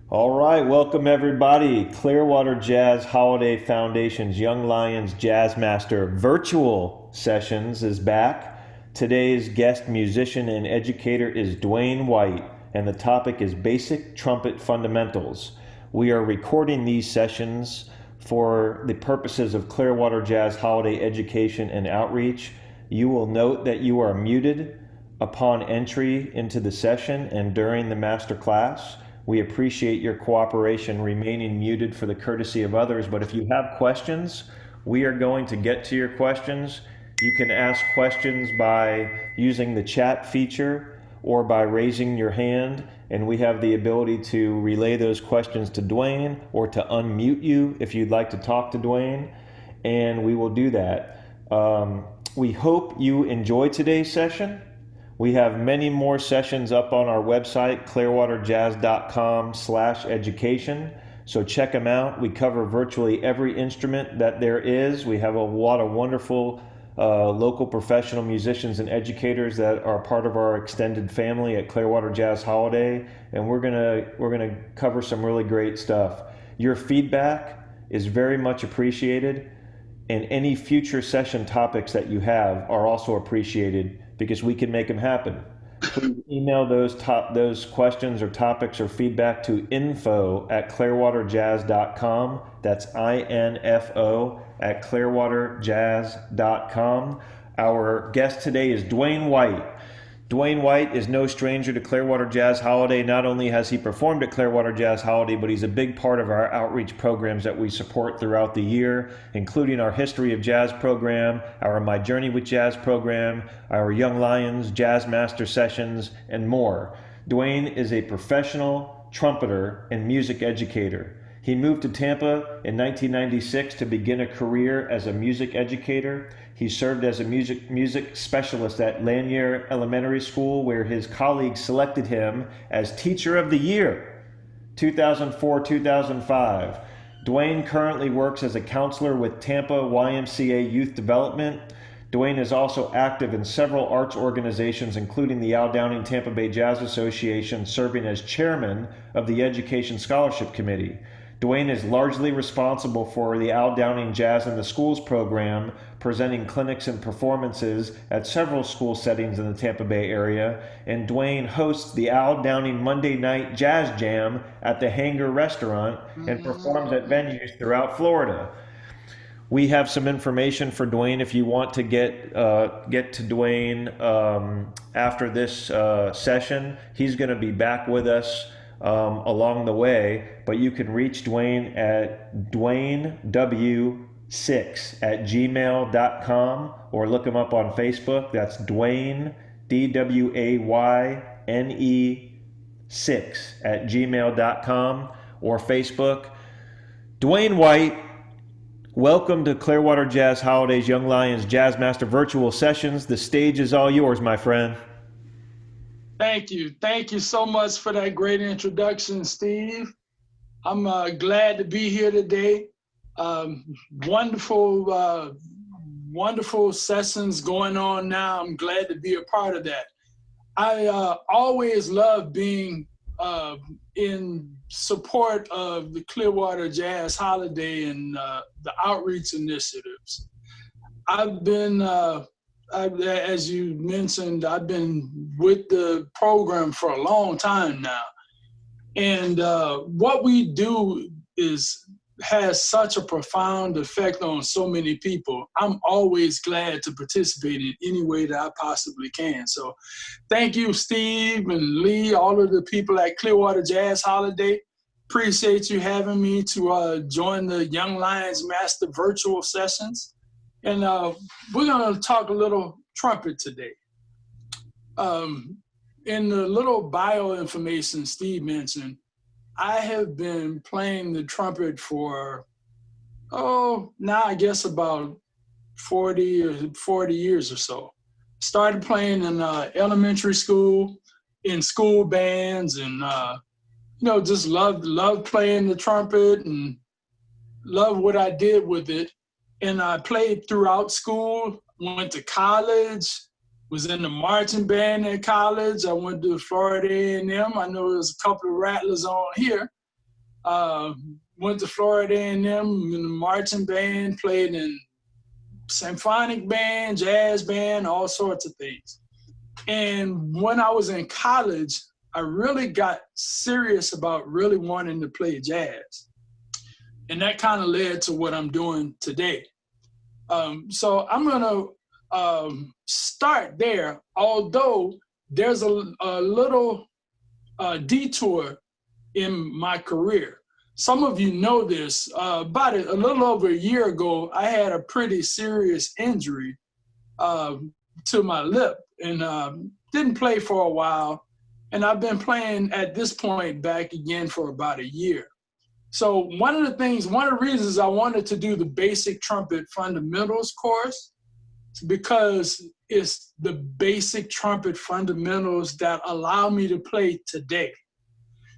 All right, welcome everybody. Clearwater Jazz Holiday Foundation's Young Lions Jazz Master Virtual Sessions is back. Today's guest musician and educator is Dwayne White, and the topic is Basic Trumpet Fundamentals. We are recording these sessions for the purposes of Clearwater Jazz Holiday education and outreach. You will note that you are muted upon entry into the session and during the master class. We appreciate your cooperation remaining muted for the courtesy of others, but if you have questions, we are going to get to your questions. You can ask questions by using the chat feature or by raising your hand, and we have the ability to relay those questions to Dwayne or to unmute you if you'd like to talk to Dwayne, and we will do that. We hope you enjoy today's session. We have many more sessions up on our website, clearwaterjazz.com/education. So check them out. We cover virtually every instrument that there is. We have a lot of wonderful local professional musicians and educators that are part of our extended family at Clearwater Jazz Holiday, and we're gonna cover some really great stuff. Your feedback is very much appreciated, and any future session topics that you have are also appreciated, because we can make them happen. Please email those questions or topics or feedback to info@clearwaterjazz.com. That's info@clearwaterjazz.com. Our guest today is Dwayne White. Dwayne White is no stranger to Clearwater Jazz Holiday. Not only has he performed at Clearwater Jazz Holiday, but he's a big part of our outreach programs that we support throughout the year, including our History of Jazz program, our My Journey with Jazz program, our Young Lions Jazz Master Sessions, and more. Dwayne is a professional trumpeter and music educator. He moved to Tampa in 1996 to begin a career as a music educator. He served as a music specialist at Lanier Elementary School, where his colleagues selected him as Teacher of the Year, 2004-2005. Dwayne currently works as a counselor with Tampa YMCA Youth Development. Dwayne is also active in several arts organizations, including the Al Downing Tampa Bay Jazz Association, serving as chairman of the Education Scholarship Committee. Dwayne is largely responsible for the Al Downing Jazz in the Schools program, presenting clinics and performances at several school settings in the Tampa Bay area, and Dwayne hosts the Al Downing Monday Night Jazz Jam at the Hangar Restaurant and performs at venues throughout Florida. We have some information for Dwayne if you want to get to Dwayne after this session. He's going to be back with us along the way, but you can reach Dwayne at dwaynew6@gmail.com or look him up on Facebook. That's Dwayne, DWAYNE6@gmail.com or Facebook. Dwayne White, welcome to Clearwater Jazz Holiday's Young Lions Jazz Master Virtual Sessions. The stage is all yours, my friend. Thank you. Thank you so much for that great introduction, Steve. I'm glad to be here today. Wonderful sessions going on now. I'm glad to be a part of that. I always love being in support of the Clearwater Jazz Holiday and the outreach initiatives. I've been as you mentioned, I've been with the program for a long time now. And what we do has such a profound effect on so many people. I'm always glad to participate in any way that I possibly can. So thank you, Steve and Lee, all of the people at Clearwater Jazz Holiday. Appreciate you having me to join the Young Lions Master Virtual Sessions. And we're going to talk a little trumpet today. In the little bio information Steve mentioned, I have been playing the trumpet for, now I guess about 40 years or so. Started playing in elementary school, in school bands, and just loved playing the trumpet and loved what I did with it. And I played throughout school, went to college, was in the marching band in college. I went to Florida A&M. I know there's a couple of rattlers on here. Went to Florida A&M in the marching band, played in symphonic band, jazz band, all sorts of things. And when I was in college, I really got serious about really wanting to play jazz. And that kind of led to what I'm doing today. So I'm going to start there, although there's a little detour in my career. Some of you know this. About a little over a year ago, I had a pretty serious injury to my lip and didn't play for a while. And I've been playing at this point back again for about a year. So one of the reasons I wanted to do the basic trumpet fundamentals course is because it's the basic trumpet fundamentals that allow me to play today.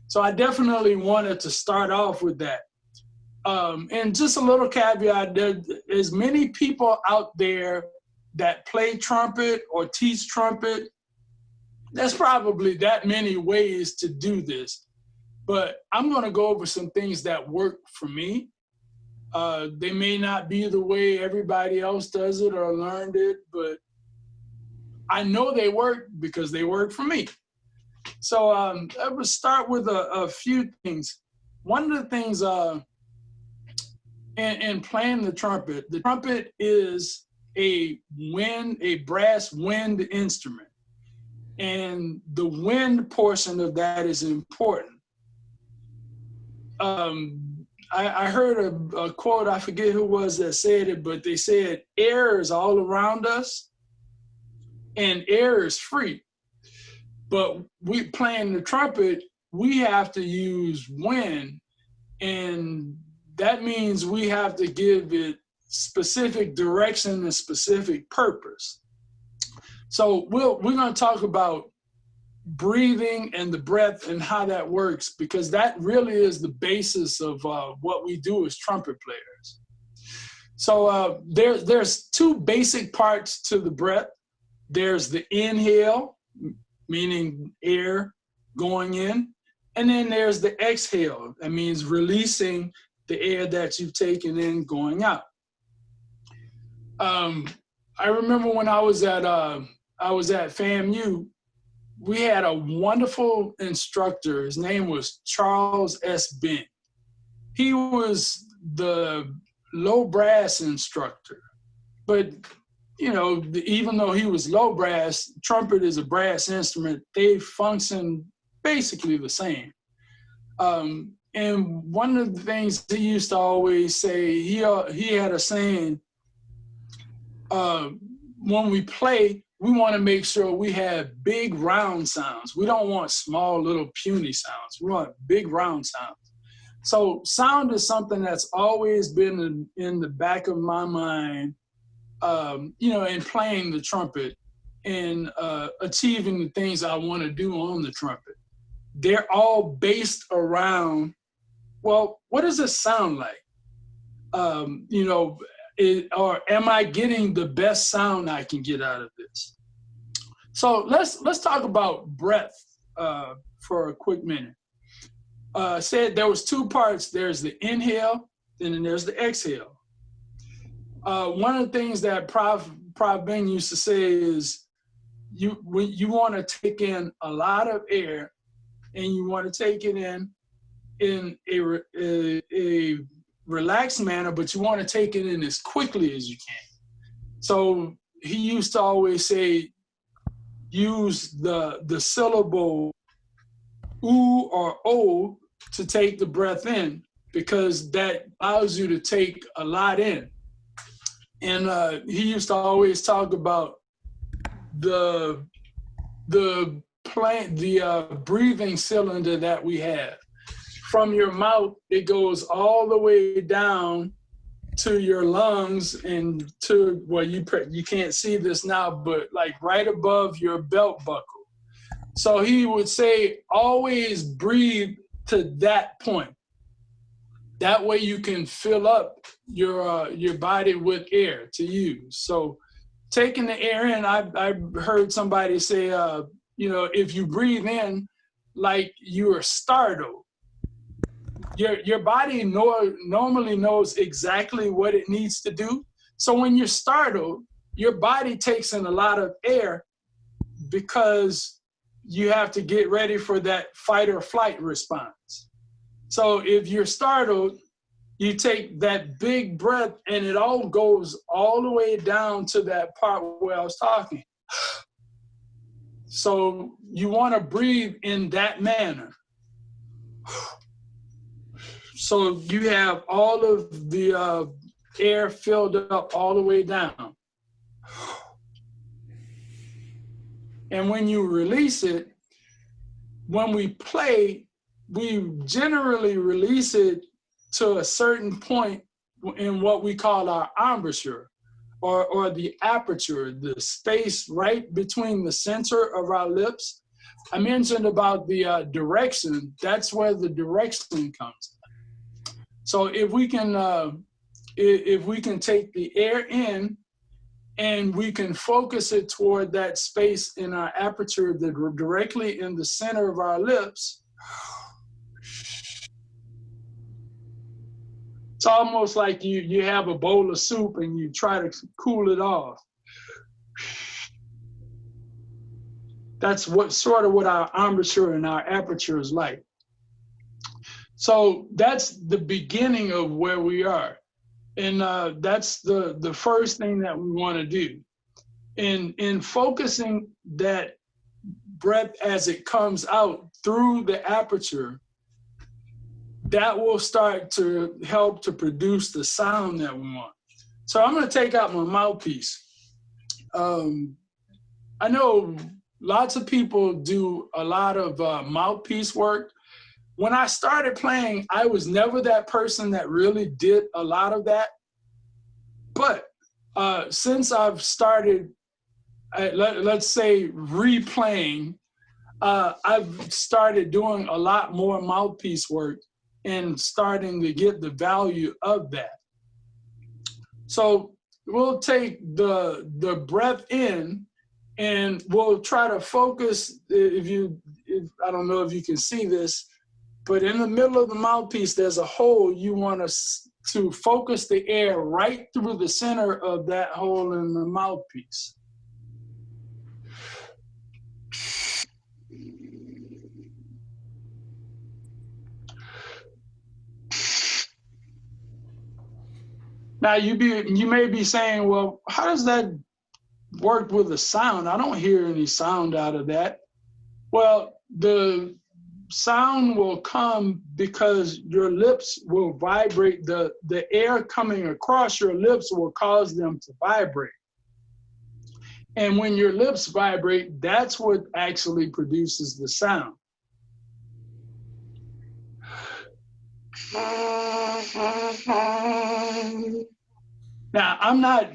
So I definitely wanted to start off with that. And just a little caveat, there's many people out there that play trumpet or teach trumpet. There's probably that many ways to do this. But I'm going to go over some things that work for me. They may not be the way everybody else does it or learned it, but I know they work because they work for me. So I would start with a few things. One of the things in playing the trumpet is a brass wind instrument. And the wind portion of that is important. I heard a quote, I forget who it was that said it, but they said, air is all around us and air is free. But we playing the trumpet, we have to use wind, and that means we have to give it specific direction and specific purpose. So we're going to talk about breathing and the breath and how that works, because that really is the basis of what we do as trumpet players. So there's two basic parts to the breath. There's the inhale, meaning air going in, and then there's the exhale. That means releasing the air that you've taken in going out. I remember when I was at FAMU, we had a wonderful instructor. His name was Charles S. Bent. He was the low brass instructor. But, you know, even though he was low brass, trumpet is a brass instrument. They function basically the same. And one of the things he used to always say, he had a saying, when we play, we want to make sure we have big round sounds. We don't want small little puny sounds. We want big round sounds. So sound is something that's always been in the back of my mind, you know, in playing the trumpet and achieving the things I want to do on the trumpet. They're all based around, well, what does it sound like? You know, or am I getting the best sound I can get out of this? So let's talk about breath for a quick minute. Said there was two parts. There's the inhale, and then there's the exhale. One of the things that Prof Ben used to say is, when you want to take in a lot of air, and you want to take it in a relaxed manner, but you want to take it in as quickly as you can. So he used to always say, use the syllable oo or o to take the breath in, because that allows you to take a lot in. And he used to always talk about the breathing cylinder that we have. From your mouth, it goes all the way down to your lungs and to, well, you can't see this now, but like right above your belt buckle. So he would say, always breathe to that point. That way you can fill up your body with air to use. So taking the air in, I've heard somebody say, if you breathe in like you're startled, your body normally knows exactly what it needs to do. So when you're startled, your body takes in a lot of air because you have to get ready for that fight or flight response. So if you're startled, you take that big breath and it all goes all the way down to that part where I was talking. So you want to breathe in that manner. So you have all of the air filled up all the way down. And when you release it, when we play, we generally release it to a certain point in what we call our embouchure, or the aperture, the space right between the center of our lips. I mentioned about the direction. That's where the direction comes. So if we can take the air in and we can focus it toward that space in our aperture directly in the center of our lips, it's almost like you have a bowl of soup and you try to cool it off. That's what our embouchure and our aperture is like. So that's the beginning of where we are. And that's the first thing that we want to do. In focusing that breath as it comes out through the aperture, that will start to help to produce the sound that we want. So I'm going to take out my mouthpiece. I know lots of people do a lot of mouthpiece work. When I started playing, I was never that person that really did a lot of that. But since I've started, let's say, replaying, I've started doing a lot more mouthpiece work and starting to get the value of that. So we'll take the breath in and we'll try to focus. I don't know if you can see this, but in the middle of the mouthpiece, there's a hole. You want to focus the air right through the center of that hole in the mouthpiece. Now you may be saying, well, how does that work with the sound? I don't hear any sound out of that. Well, the sound will come because your lips will vibrate. The air coming across your lips will cause them to vibrate. And when your lips vibrate, that's what actually produces the sound. Now, I'm not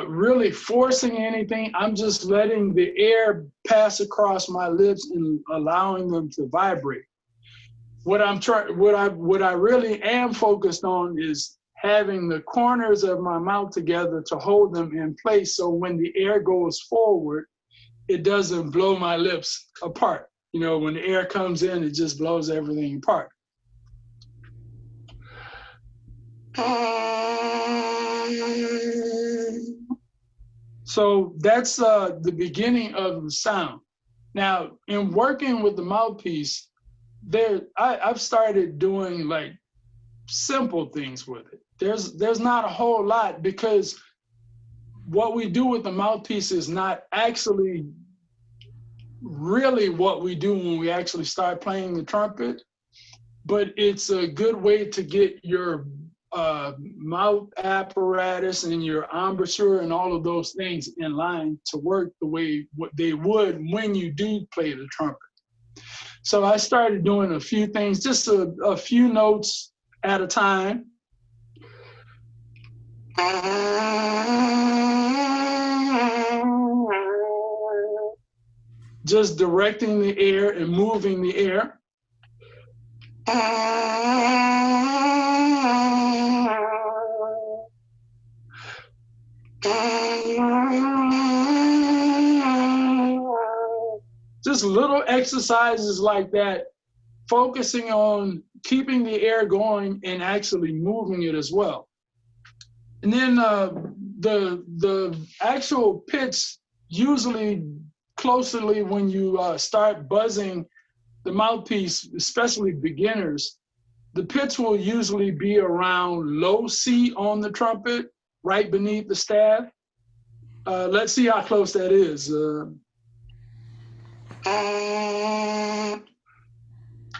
really forcing anything. I'm just letting the air pass across my lips and allowing them to vibrate. What I really am focused on is having the corners of my mouth together to hold them in place, so when the air goes forward, it doesn't blow my lips apart. When the air comes in, it just blows everything apart. So that's the beginning of the sound. Now, in working with the mouthpiece, I've started doing like simple things with it. There's not a whole lot, because what we do with the mouthpiece is not actually really what we do when we actually start playing the trumpet, but it's a good way to get your mouth apparatus and your embouchure and all of those things in line to work the way what they would when you do play the trumpet. So I started doing a few things, just a few notes at a time. Just directing the air and moving the air. Just little exercises like that, focusing on keeping the air going and actually moving it as well. And then the actual pitch, usually closely when you start buzzing the mouthpiece, especially beginners, the pitch will usually be around low C on the trumpet, right beneath the staff. Let's see how close that is.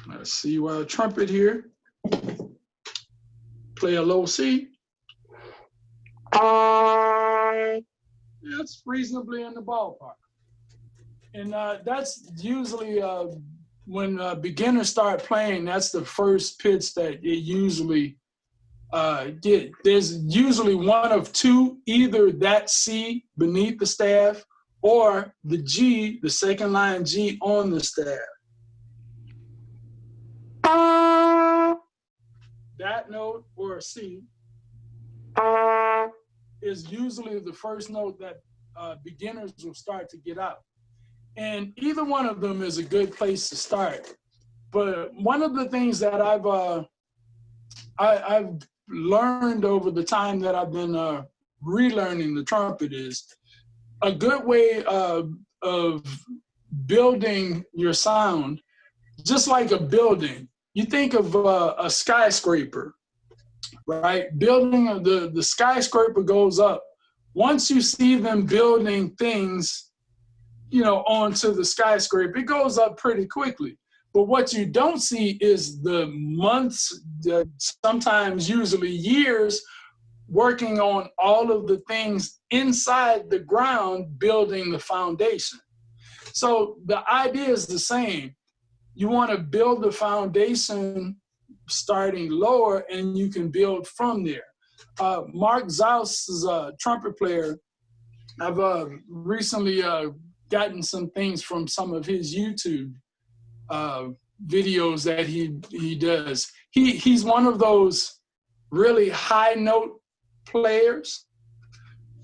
Let's see, trumpet here. Play a low C. That's reasonably in the ballpark. And that's usually when beginners start playing, that's the first pitch that it usually get. There's usually one of two, either that C beneath the staff or the G, the second line G on the staff. That note, or a C, is usually the first note that beginners will start to get out. And either one of them is a good place to start. But one of the things that I've learned over the time that I've been relearning the trumpet is a good way of building your sound, just like a building. You think of a skyscraper, right? Building the skyscraper goes up. Once you see them building things, onto the skyscraper, it goes up pretty quickly. But what you don't see is the months, sometimes usually years, working on all of the things inside the ground, building the foundation. So the idea is the same. You want to build the foundation starting lower, and you can build from there. Mark Zaus is a trumpet player. I've recently gotten some things from some of his YouTube videos that he does. He's one of those really high note players,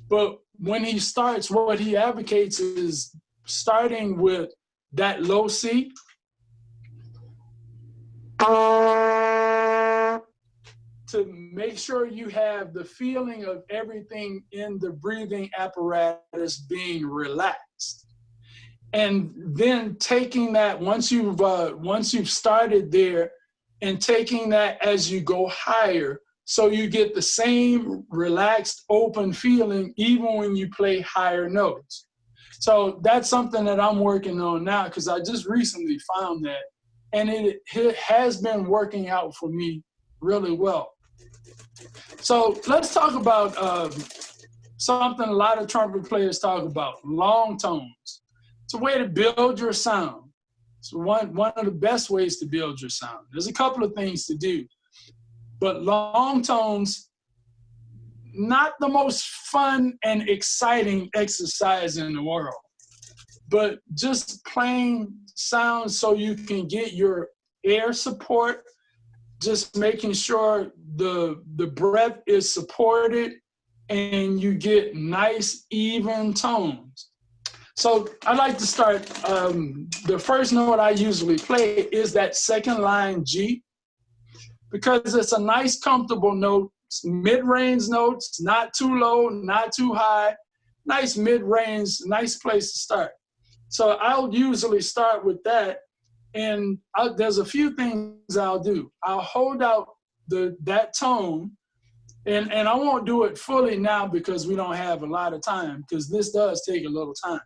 but when he starts, what he advocates is starting with that low C to make sure you have the feeling of everything in the breathing apparatus being relaxed. And then taking that, once you've started there, and taking that as you go higher, so you get the same relaxed, open feeling even when you play higher notes. So that's something that I'm working on now, because I just recently found that, and it has been working out for me really well. So let's talk about something a lot of trumpet players talk about: long tones. It's a way to build your sound. It's one of the best ways to build your sound. There's a couple of things to do, but long tones, not the most fun and exciting exercise in the world, but just playing sounds so you can get your air support, just making sure the breath is supported and you get nice, even tones. So I like to start, the first note I usually play is that second line G, because it's a nice, comfortable note. It's mid-range notes, not too low, not too high, nice mid-range, nice place to start. So I'll usually start with that, and there's a few things I'll do. I'll hold out that tone, and I won't do it fully now because we don't have a lot of time, because this does take a little time.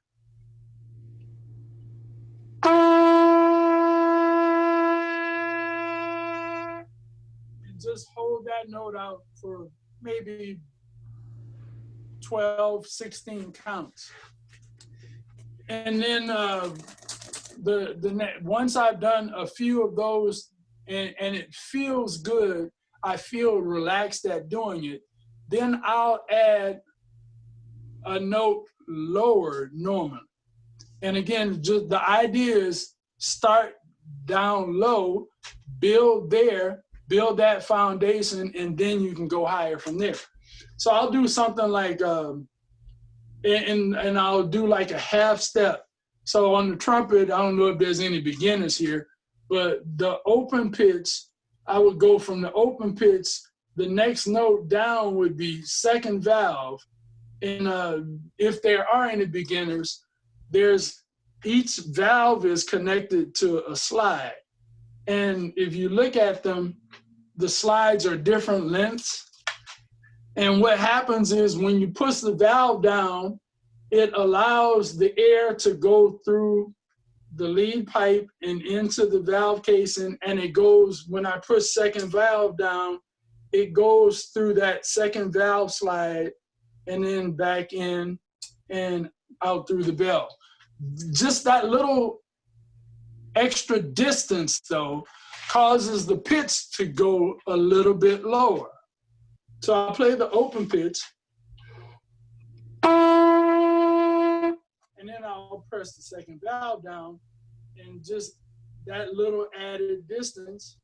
And just hold that note out for maybe 12, 16 counts. And then once I've done a few of those and it feels good, I feel relaxed at doing it, then I'll add a note lower normally. And again, just the idea is start down low, build there, build that foundation, and then you can go higher from there. So I'll do something like and I'll do like a half step. So on the trumpet, I don't know if there's any beginners here, but the open pitch, I would go from the open pitch, the next note down would be second valve. And if there are any beginners, each valve is connected to a slide. And if you look at them, the slides are different lengths. And what happens is when you push the valve down, it allows the air to go through the lead pipe and into the valve casing, and it goes, when I push second valve down, it goes through that second valve slide and then back in and out through the bell. Just that little extra distance, though, causes the pitch to go a little bit lower. So I'll play the open pitch, and then I'll press the second valve down, and just that little added distance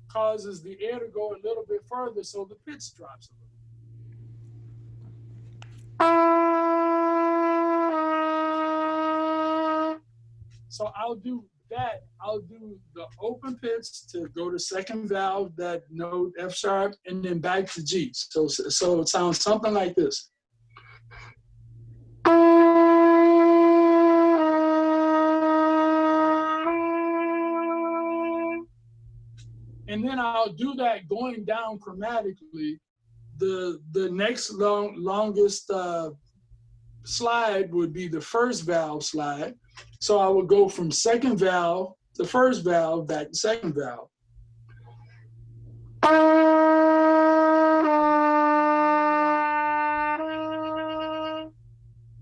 causes the air to go a little bit further, so the pitch drops a little. So I'll do that. I'll do the open pitch to go to second valve, that note F sharp, and then back to G. So it sounds something like this. And then I'll do that going down chromatically. The next longest slide would be the first valve slide. So I would go from second valve to first valve, back to second valve.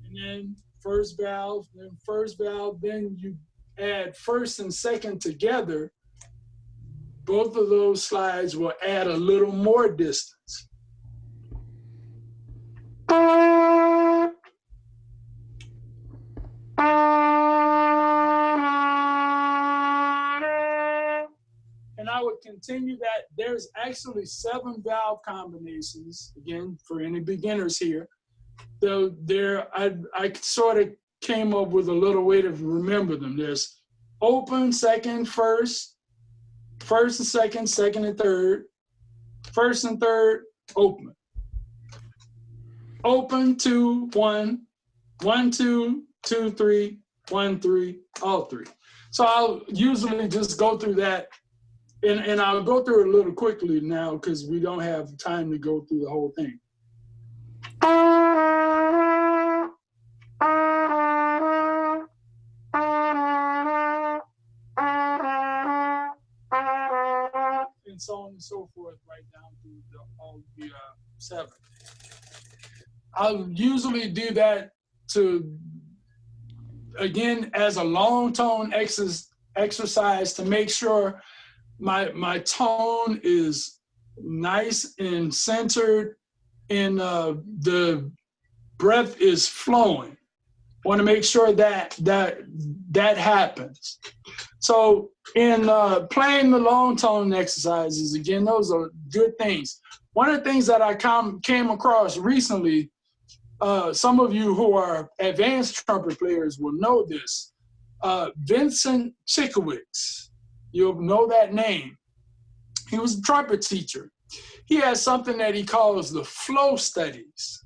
And then first valve, then you add first and second together. Both of those slides will add a little more distance. And I would continue that. There's actually 7 valve combinations, again, for any beginners here. Though I sort of came up with a little way to remember them. There's open, second, first and second, second and third, first and third, open. Open, 2, 1, 1, 2, 2, 3, 1, 3, all 3. So I'll usually just go through that, and I'll go through it a little quickly now because we don't have time to go through the whole thing. And so on and so forth, right down through all the 7. I'll usually do that to, again, as a long tone exercise to make sure my tone is nice and centered and the breath is flowing. Want to make sure that happens. So in playing the long tone exercises, again, those are good things. One of the things that I came across recently, some of you who are advanced trumpet players will know this. Vincent Chikowicz, you'll know that name. He was a trumpet teacher. He has something that he calls the flow studies.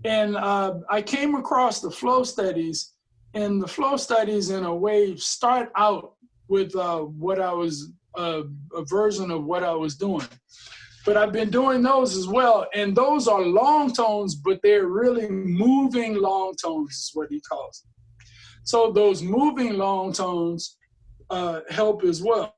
And I came across the flow studies, and the flow studies in a way start out with what I was, a version of what I was doing. But I've been doing those as well, and those are long tones, but they're really moving long tones is what he calls them. So those moving long tones help as well.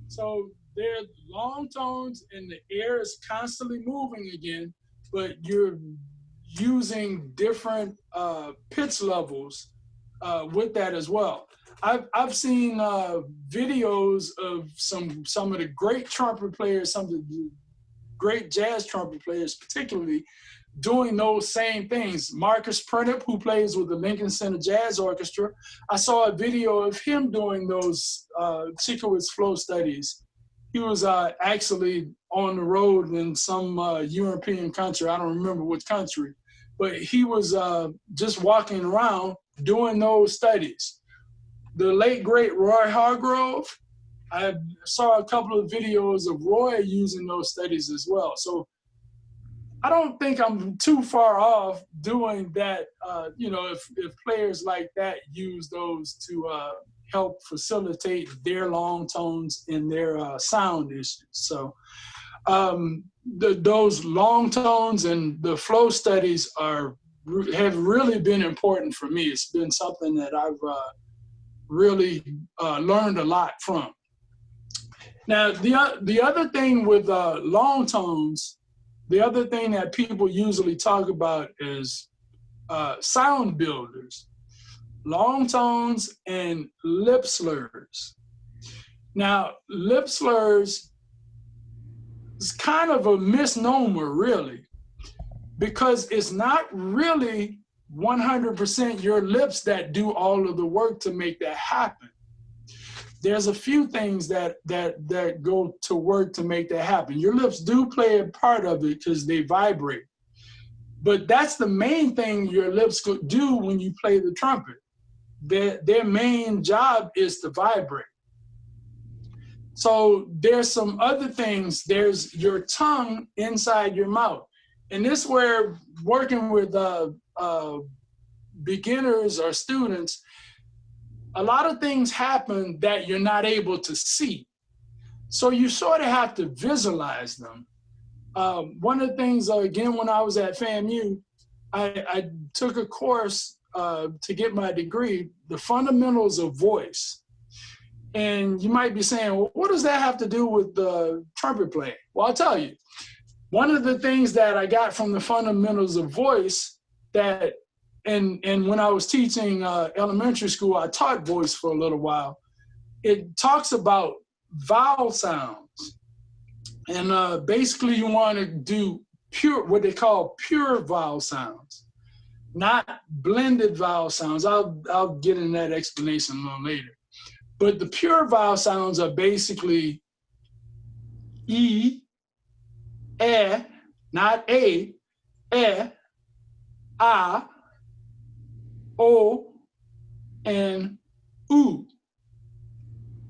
So they're long tones and the air is constantly moving again, but you're using different pitch levels with that as well. I've seen videos of some of the great trumpet players, some of the great jazz trumpet players, particularly, doing those same things. Marcus Prentice, who plays with the Lincoln Center Jazz Orchestra, I saw a video of him doing those Sikowitz flow studies. He was actually on the road in some European country. I don't remember which country, but he was just walking around doing those studies. The late, great Roy Hargrove, I saw a couple of videos of Roy using those studies as well. So I don't think I'm too far off doing that, if players like that use those to help facilitate their long tones and their sound issues. So those long tones and the flow studies have really been important for me. It's been something that I've really learned a lot from. Now, the other thing with long tones, the other thing that people usually talk about is sound builders, long tones and lip slurs. Now, lip slurs is kind of a misnomer, really, because it's not really 100% your lips that do all of the work to make that happen. There's a few things that go to work to make that happen. Your lips do play a part of it because they vibrate. But that's the main thing your lips could do when you play the trumpet. Their main job is to vibrate. So there's some other things. There's your tongue inside your mouth. And this is where working with beginners or students, a lot of things happen that you're not able to see. So you sort of have to visualize them. One of the things, again, when I was at FAMU, I took a course to get my degree, The Fundamentals of Voice. And you might be saying, well, what does that have to do with the trumpet playing? Well, I'll tell you. One of the things that I got from the Fundamentals of Voice that And when I was teaching elementary school, I taught voice for a little while. It talks about vowel sounds. And basically you want to do what they call pure vowel sounds, not blended vowel sounds. I'll get in that explanation a little later. But the pure vowel sounds are basically E, not A, A, O, and U.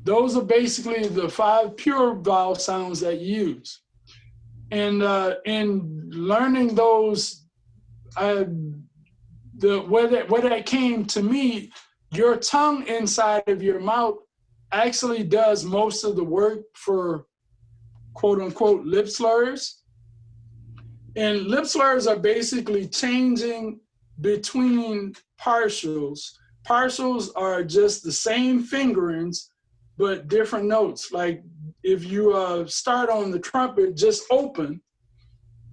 Those are basically the 5 pure vowel sounds that you use. And in learning those, where that came to me, your tongue inside of your mouth actually does most of the work for quote unquote lip slurs. And lip slurs are basically changing between partials. Partials are just the same fingerings, but different notes. Like if you start on the trumpet just open,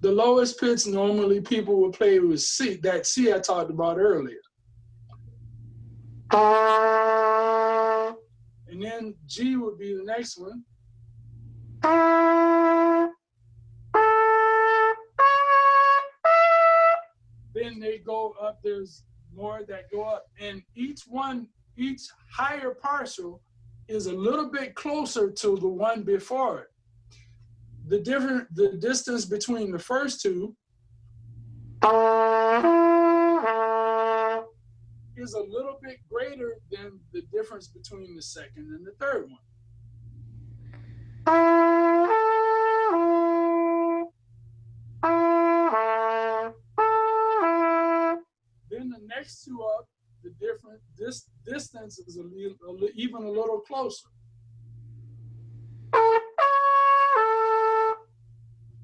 the lowest pitch normally people would play with C, that C I talked about earlier. And then G would be the next one. Then they go up, there's more that go up. And each higher partial is a little bit closer to the one before it. The distance between the first two is a little bit greater than the difference between the second and the third one. Then the next two up, this distance is even a little closer.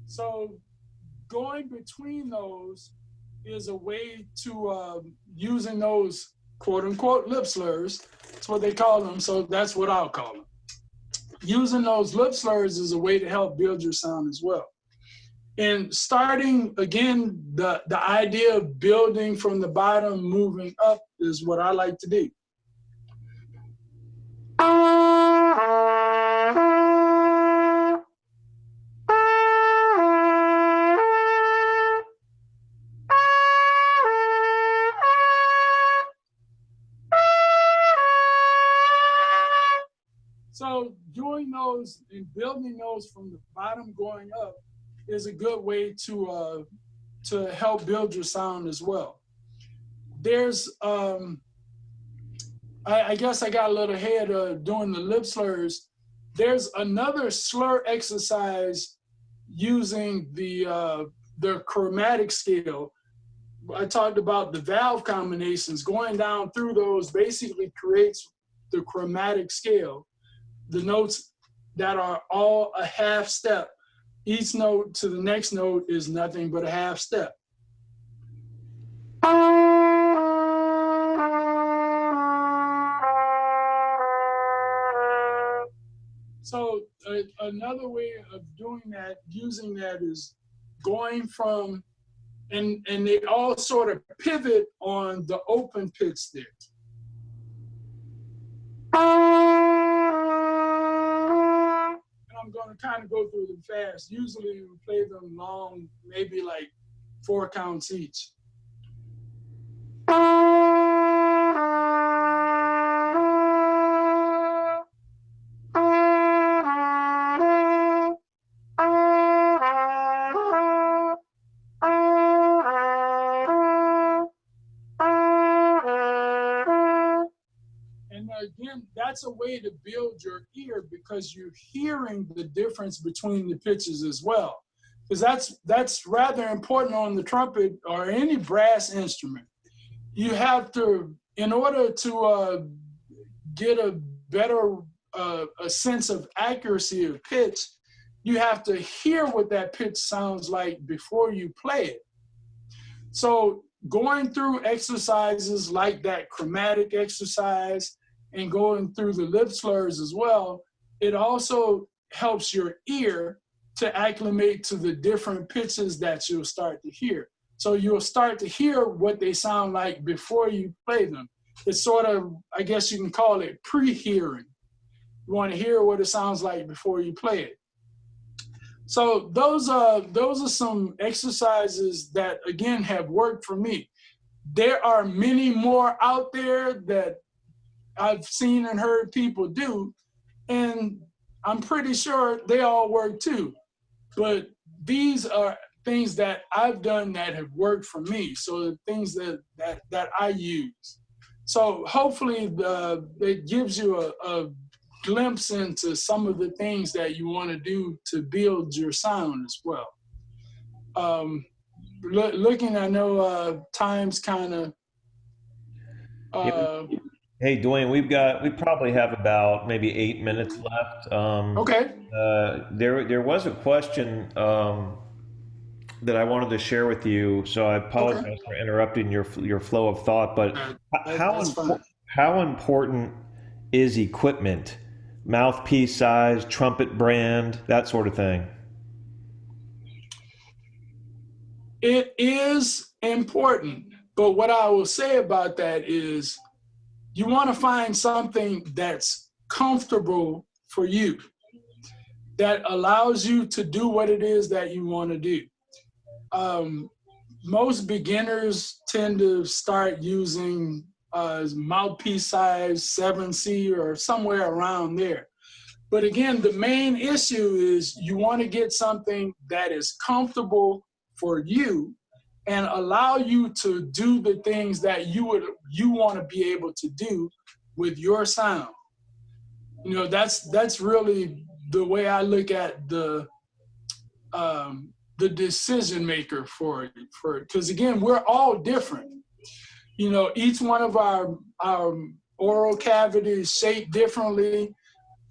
So going between those is a way to using those quote unquote lip slurs. That's what they call them. So that's what I'll call them. Using those lip slurs is a way to help build your sound as well. And starting, again, the idea of building from the bottom, moving up is what I like to do. those and building those from the bottom going up is a good way to help build your sound as well. There's, I guess I got a little ahead of doing the lip slurs. There's another slur exercise using the chromatic scale. I talked about the valve combinations. Going down through those basically creates the chromatic scale. The notes that are all a half step. Each note to the next note is nothing but a half step. So another way of doing that, using that, is going from, and they all sort of pivot on the open pitch there. And I'm going to kind of go through them fast. Usually we play them long, maybe like 4 counts each. Again, that's a way to build your ear because you're hearing the difference between the pitches as well. Because that's rather important on the trumpet or any brass instrument. You have to, in order to get a better a sense of accuracy of pitch, you have to hear what that pitch sounds like before you play it. So going through exercises like that chromatic exercise, and going through the lip slurs as well, it also helps your ear to acclimate to the different pitches that you'll start to hear. So you'll start to hear what they sound like before you play them. It's sort of, I guess you can call it pre-hearing. You want to hear what it sounds like before you play it. So those are some exercises that, again, have worked for me. There are many more out there that I've seen and heard people do, and I'm pretty sure they all work too. But these are things that I've done that have worked for me. So the things that I use. So hopefully it gives you a glimpse into some of the things that you want to do to build your sound as well. Looking, I know time's kind of. Hey, Dwayne, we probably have about maybe 8 minutes left. Okay. There was a question that I wanted to share with you, so I apologize for interrupting your flow of thought. But how important is equipment, mouthpiece size, trumpet brand, that sort of thing? It is important, but what I will say about that is, you want to find something that's comfortable for you, that allows you to do what it is that you want to do. Most beginners tend to start using mouthpiece size 7C or somewhere around there. But again, the main issue is you want to get something that is comfortable for you and allow you to do the things that you want to be able to do with your sound. You know, that's really the way I look at the decision maker for it. Because again, we're all different. You know, each one of our oral cavities is shaped differently,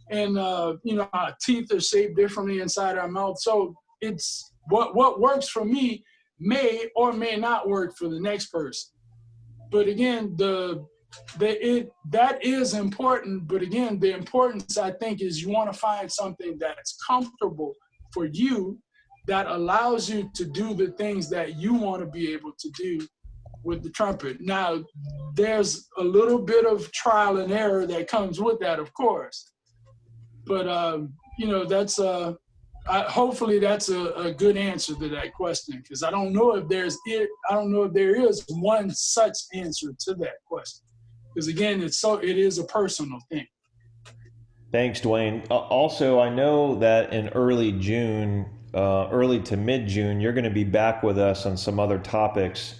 and you know, our teeth are shaped differently inside our mouth. So it's what works for me may or may not work for the next person. But again, that is important. But again, the importance, I think, is you want to find something that's comfortable for you, that allows you to do the things that you want to be able to do with the trumpet. Now, there's a little bit of trial and error that comes with that, of course. But you know, that's hopefully that's a good answer to that question, because I don't know if there is one such answer to that question, because again, it is a personal thing. Thanks, Dwayne. Also, I know that in early June, early to mid June, you're going to be back with us on some other topics.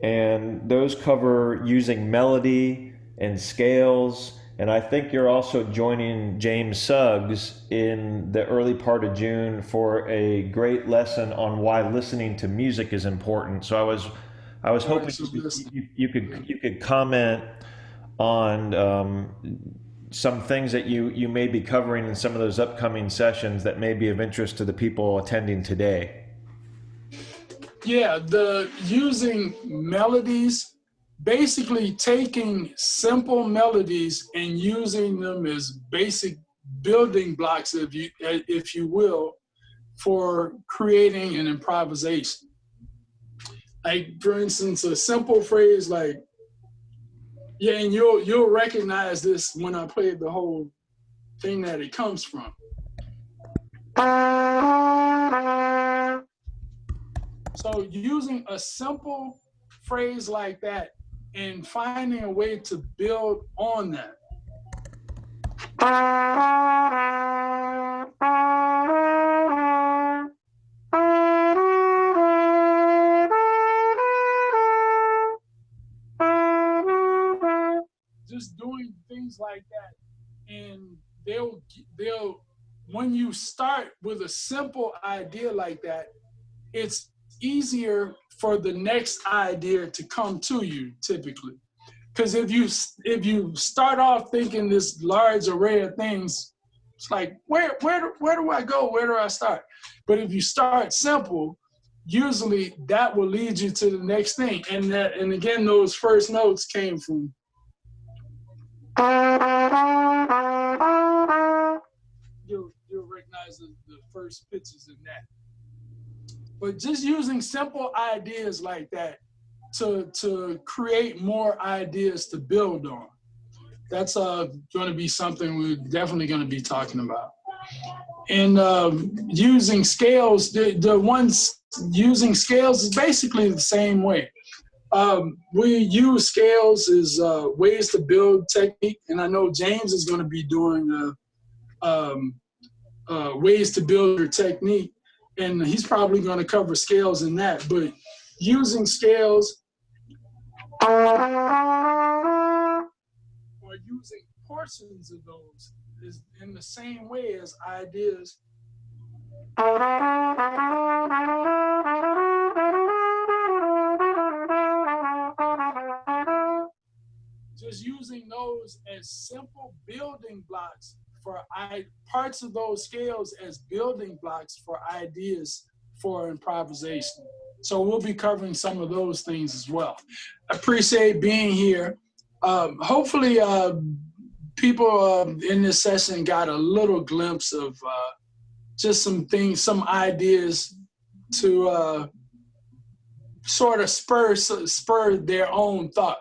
And those cover using melody and scales. And I think you're also joining James Suggs in the early part of June for a great lesson on why listening to music is important. So I was All right, hoping so listen. you could comment on some things that you may be covering in some of those upcoming sessions that may be of interest to the people attending today. Yeah, the using melodies, basically taking simple melodies and using them as basic building blocks, if you will, for creating an improvisation. Like for instance, a simple phrase like, yeah, and you'll recognize this when I play the whole thing that it comes from. So using a simple phrase like that and finding a way to build on that. Just doing things like that, and they'll when you start with a simple idea like that, it's easier for the next idea to come to you typically. Because if you start off thinking this large array of things, it's like where do I go? Where do I start? But if you start simple, usually that will lead you to the next thing. And again, those first notes came from. You'll recognize the first pitches in that. But just using simple ideas like that to create more ideas to build on. That's going to be something we're definitely going to be talking about. And using scales, the ones using scales is basically the same way. We use scales as ways to build technique, and I know James is going to be doing ways to build your technique, and he's probably going to cover scales in that. But using scales or using portions of those is in the same way as ideas. Just using those as simple building blocks for parts of those scales as building blocks for ideas for improvisation. So we'll be covering some of those things as well. I appreciate being here. Hopefully people in this session got a little glimpse of just some things, some ideas to sort of spur their own thought.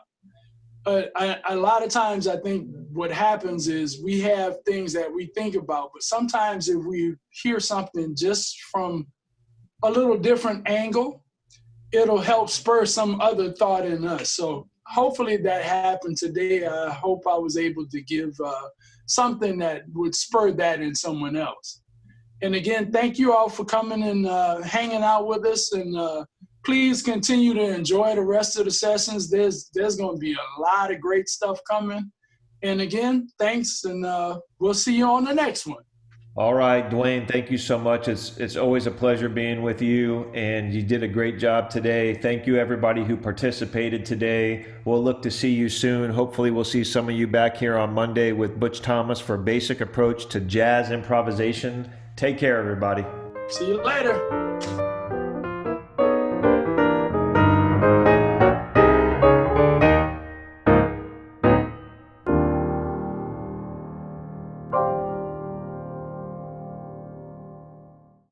A lot of times I think what happens is we have things that we think about, but sometimes if we hear something just from a little different angle, it'll help spur some other thought in us. So hopefully that happened today. I hope I was able to give something that would spur that in someone else. And again, thank you all for coming and hanging out with us, and please continue to enjoy the rest of the sessions. There's going to be a lot of great stuff coming. And again, thanks, and we'll see you on the next one. All right, Dwayne, thank you so much. It's always a pleasure being with you, and you did a great job today. Thank you, everybody who participated today. We'll look to see you soon. Hopefully, we'll see some of you back here on Monday with Butch Thomas for a basic approach to jazz improvisation. Take care, everybody. See you later.